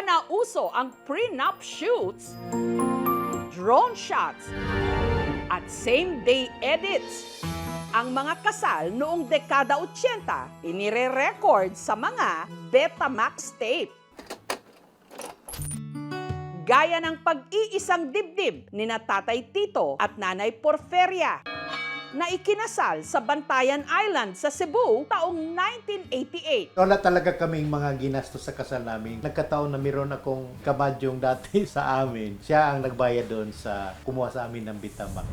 nauso ang prenup shoots, drone shots, at same-day edits. Ang mga kasal noong dekada 80, inire-record sa mga Betamax tape. Gaya ng pag-iisang dibdib ni Tatay Tito at Nanay Porferia na ikinasal sa Bantayan Island sa Cebu taong 1988. Wala talaga kaming mga ginastos sa kasal namin. Nagkataon na meron akong kabadyong dati sa amin. Siya ang nagbayad doon sa kumuha sa amin ng Betamax.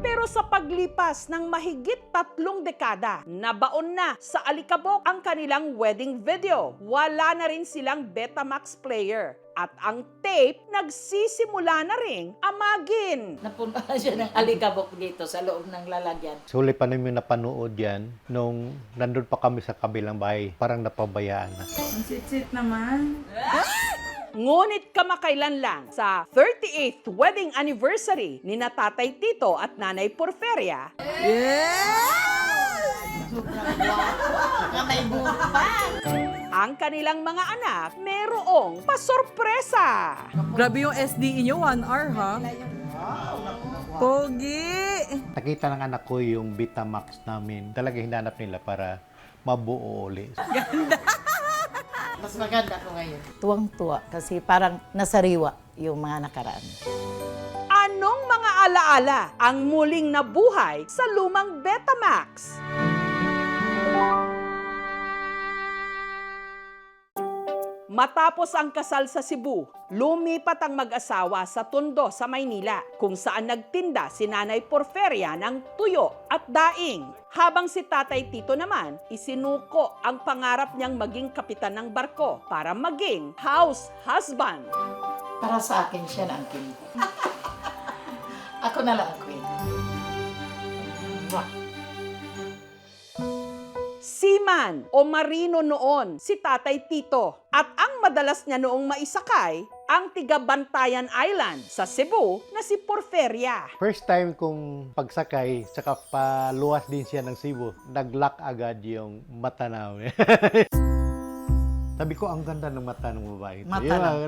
Pero sa paglipas ng mahigit 3 dekada, nabaon na sa alikabok ang kanilang wedding video. Wala na rin silang Betamax player. At ang tape nagsisimula na ring amagin. Napunta siya ng alikabok dito sa loob ng lalagyan. Huli pa namin napanood yan nung nandun pa kami sa kabilang bahay. Parang napabayaan na. Ang sit-sit naman. Ngunit kamakailan lang sa 38th wedding anniversary ni Tatay Tito at Nanay Porferia, ang kanilang mga anak merong pasorpresa. Grabe yung SDE nyo, 1 hour ha? Pogi! Nakita ng anak ko yung Betamax namin. Talaga hinanap nila para mabuo ulit. Mas maganda ko ngayon. Tuwang-tuwa kasi parang nasariwa yung mga nakaraan. Anong mga alaala ang muling nabuhay sa lumang Betamax? Matapos ang kasal sa Cebu, lumipat ang mag-asawa sa Tondo sa Maynila kung saan nagtinda si Nanay Porferia ng tuyo at daing. Habang si Tatay Tito naman, isinuko ang pangarap niyang maging kapitan ng barko para maging house husband. Para sa akin siya na ang king. Ako na lang ang queen. Seaman o marino noon si Tatay Tito at ang madalas niya noong maisakay ang tiga Bantayan Island sa Cebu na si Porferia. First time kong pagsakay, saka paluwas din siya ng Cebu. Nag-lock agad yung mata namin. Sabi ko, ang ganda ng mata ng babae. Mata lang.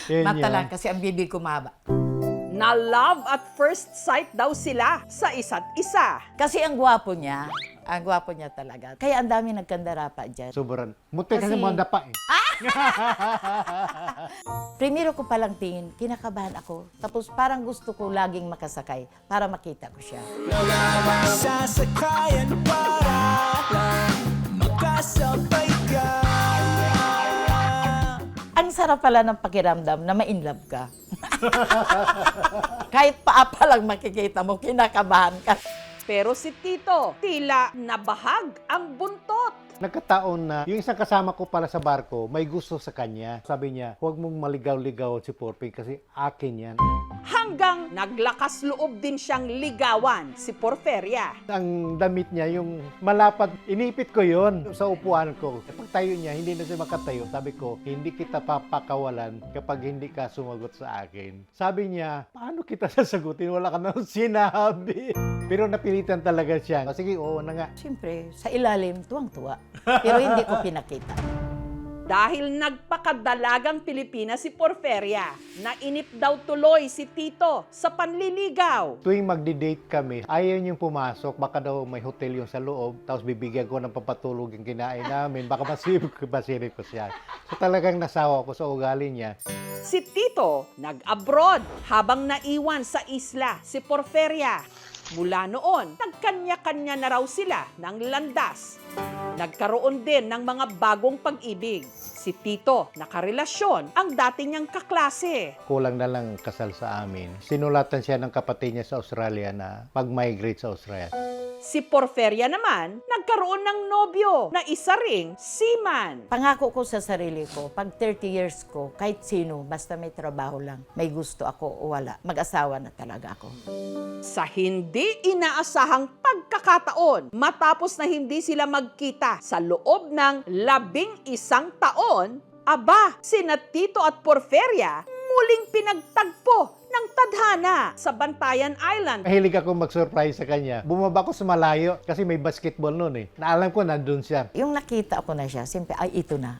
Yun Mata yun. lang kasi ang bibig ko mahaba. Na love at first sight daw sila sa isa't isa. Kasi ang gwapo niya talaga. Kaya ang dami nagkandara pa dyan. Sobrang. Muti kasi Kasi- mga dapa eh. Primero ko palang tingin, kinakabahan ako. Tapos parang gusto ko laging makasakay para makita ko siya. Sasakayan para lang makasabay ka. Ang sarap pala ng pakiramdam na ma-inlove ka. Kahit paa pa lang makikita mo, kinakabahan ka. Pero si Tito, tila nabahag ang buntot. Nagkataon na yung isang kasama ko pala sa barko, may gusto sa kanya. Sabi niya, huwag mong maligaw-ligaw si Porping kasi akin yan. Hanggang naglakas loob din siyang ligawan si Porferia. Ang damit niya, yung malapad, inipit ko yon sa upuan ko. Pag tayo niya, hindi na siya makatayo. Sabi ko, hindi kita papakawalan kapag hindi ka sumagot sa akin. Sabi niya, paano kita sasagutin? Wala ka nang sinabi. Pero napilitan talaga siya. Sige, oo na nga. Siyempre, sa ilalim, tuwang-tuwa. Pero hindi ko pinakita. Dahil nagpakadalagang Pilipina si Porferia, nainip daw tuloy si Tito sa panliligaw. Tuwing magdi-date kami, ayaw niyong pumasok. Baka daw may hotel yung sa loob. Tapos bibigyan ko ng papatulog yung kinain namin. Baka masirip ko siya. So talagang nasawa ko sa ugali niya. Si Tito nag-abroad habang naiwan sa isla si Porferia. Mula noon, nagkanya-kanya na raw sila ng landas. Nagkaroon din ng mga bagong pag-ibig. Si Tito, nakarelasyon ang dati niyang kaklase. Kulang na lang kasal sa amin. Sinulatan siya ng kapatid niya sa Australia na mag-migrate sa Australia. Si Porferia naman, nagkaroon ng nobyo na isa ring seaman. Pangako ko sa sarili ko, pag 30 years ko, kahit sino, basta may trabaho lang, may gusto ako o wala, mag-asawa na talaga ako. Sa hindi inaasahang pagkakataon, matapos na hindi sila magkita sa loob ng 11 taon, aba, sina Tito at Porferia muling pinagtagpo ng tadhana sa Bantayan Island. Mahilig ako mag-surprise sa kanya. Bumaba ko sa malayo kasi may basketball noon eh. Naalam ko nandun siya. Yung nakita ko na siya, siyempre, ay ito na.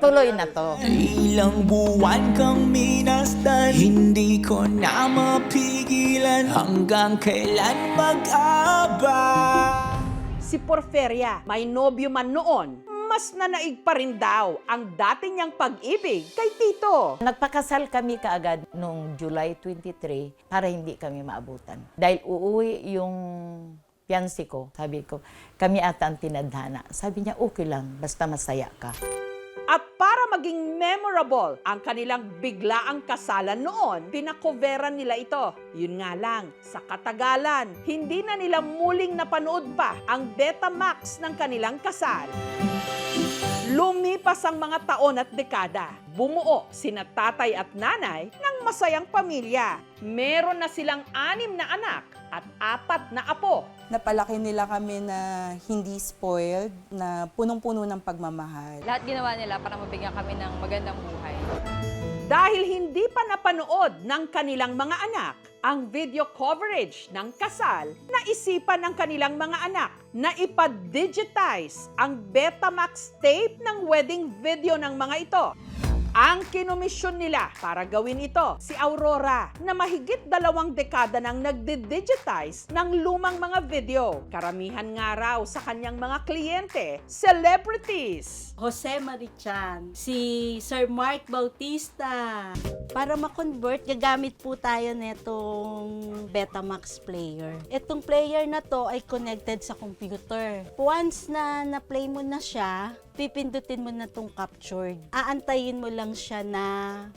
Tuloy na to. Ilang buwan kang minasdan, hindi ko na mapigilan hanggang kailan mag-aba. Si Porferia, may nobyo man noon, mas nanaig pa rin daw ang dati niyang pag-ibig kay Tito. Nagpakasal kami kaagad noong July 23 para hindi kami maabutan. Dahil uuwi yung fiancé ko, sabi ko, kami ata ang tinadhana. Sabi niya, okay lang, basta masaya ka. At para maging memorable ang kanilang biglaang kasalan noon, pinakoveran nila ito. Yun nga lang, sa katagalan, hindi na nila muling napanood pa ang Betamax ng kanilang kasal. Lumipas ang mga taon at dekada, bumuo sina tatay at nanay ng masayang pamilya. Meron na silang 6 na anak at 4 na apo. Napalaki nila kami na hindi spoiled, na punong-puno ng pagmamahal. Lahat ginawa nila para mabigyan kami ng magandang buhay. Dahil hindi pa napanood ng kanilang mga anak ang video coverage ng kasal, naisipan ng kanilang mga anak na ipa-digitize ang Betamax tape ng wedding video ng mga ito. Ang kinomisyon nila para gawin ito, si Aurora, na mahigit 2 dekada nang nagdi-digitize ng lumang mga video. Karamihan nga raw sa kanyang mga kliyente, celebrities. Jose Marichan, si Sir Mark Bautista. Para ma-convert, gagamit po tayo netong Betamax player. Itong player na to ay connected sa computer. Once na na-play mo na siya, pipindutin mo na tong captured. Aantayin mo lang siya na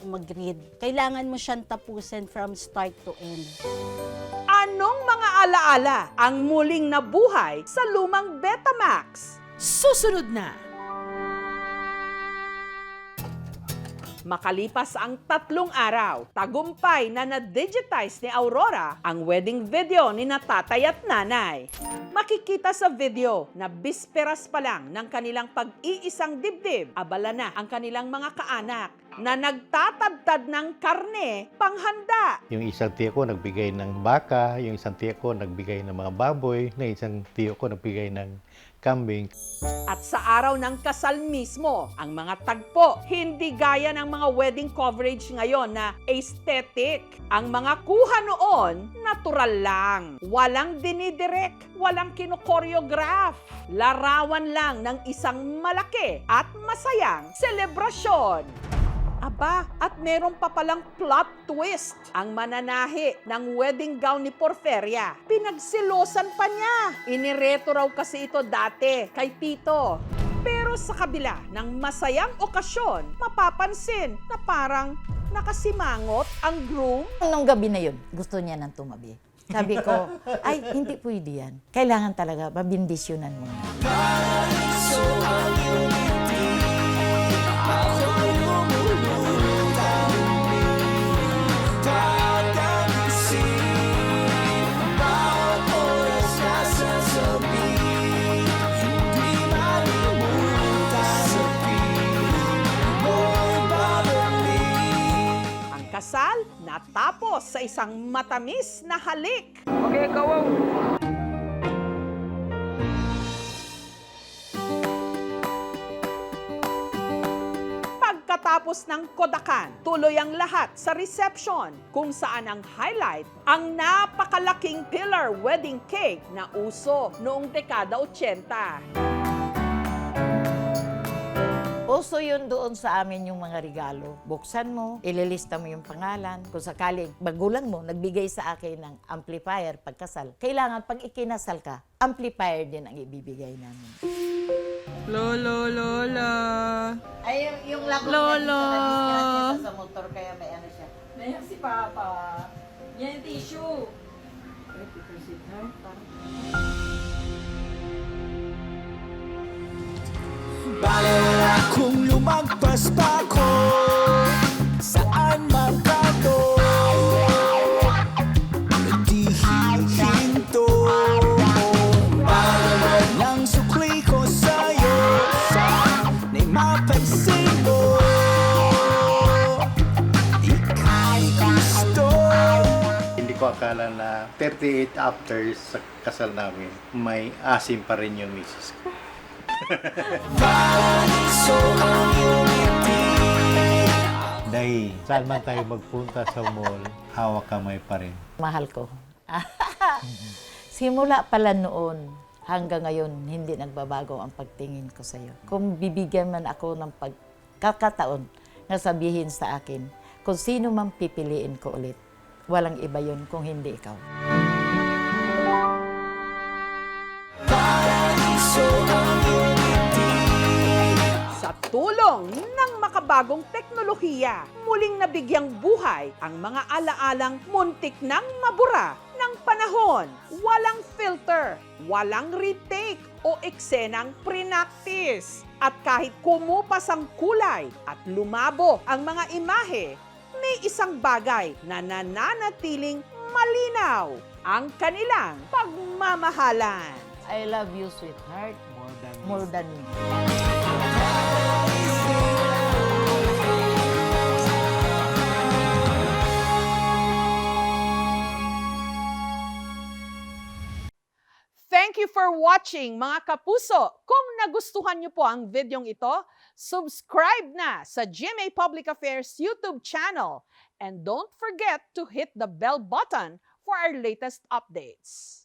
mag-read. Kailangan mo siyang tapusin from start to end. Anong mga alaala ang muling nabuhay sa lumang Betamax? Susunod na! Makalipas ang 3 araw, tagumpay na na-digitize ni Aurora ang wedding video ni na tatay at nanay. Makikita sa video na bisperas pa lang ng kanilang pag-iisang dibdib, abala na ang kanilang mga kaanak na nagtatadtad ng karne panghanda. Yung isang tiyo ko nagbigay ng baka, yung isang tiyo ko nagbigay ng mga baboy, na isang tiyo ko nagbigay ng kambing. At sa araw ng kasal mismo, ang mga tagpo, hindi gaya ng mga wedding coverage ngayon na aesthetic. Ang mga kuha noon, natural lang. Walang dinidirect, walang kinokoreograph. Larawan lang ng isang malaki at masayang selebrasyon. Aba, at meron pa palang plot twist. Ang mananahi ng wedding gown ni Porferia, pinagsilosan pa niya. Inireto raw kasi ito dati kay Tito. Pero sa kabila ng masayang okasyon, mapapansin na parang nakasimangot ang groom. Nung gabi na yun, gusto niya nang tumabi. Sabi ko, ay, hindi pwede yan. Kailangan talaga, mabindisyonan mo na. Kasal natapos sa isang matamis na halik. Pagkatapos ng kodakan, tuloy ang lahat sa reception kung saan ang highlight ang napakalaking pillar wedding cake na uso noong dekada 80. Uso yun doon sa amin yung mga regalo. Buksan mo, ililista mo yung pangalan. Kung sakaling magulang mo nagbigay sa akin ng amplifier pagkasal, kailangan pag ikinasal ka, amplifier din ang ibibigay namin. Lolo, lola. Ay, yung lagot Lolo. sa motor, kaya may ano siya. Nayak si Papa. Yan yung tissue. Balewala kung lumagpas pa ko saan man pato, di hihinto. Balewala ng sukli ko sa'yo, sana'y mapansin mo, ika'y gusto. Hindi ko akala na 38 after sa kasal namin, may asim pa rin yung misis ko. Paraiso ang iyong ngiti. Dahil saan man tayo magpunta sa mall, hawak kamay pa rin. Mahal ko. Simula pala noon hanggang ngayon, hindi nagbabago ang pagtingin ko sa iyo. Kung bibigyan man ako ng pagkakataon na sabihin sa akin, kung sino man pipiliin ko ulit, walang iba yun kung hindi ikaw. Paraiso ang iyong ngiti. Sa tulong ng makabagong teknolohiya, muling nabigyang buhay ang mga alaalang muntik nang mabura ng panahon. Walang filter, walang retake o eksenang prinaktis. At kahit kumupas ang kulay at lumabo ang mga imahe, may isang bagay na nananatiling malinaw, ang kanilang pagmamahalan. I love you, sweetheart, more than me. Thank you for watching, mga kapuso. Kung nagustuhan niyo po ang videong ito, subscribe na sa GMA Public Affairs YouTube channel. And don't forget to hit the bell button for our latest updates.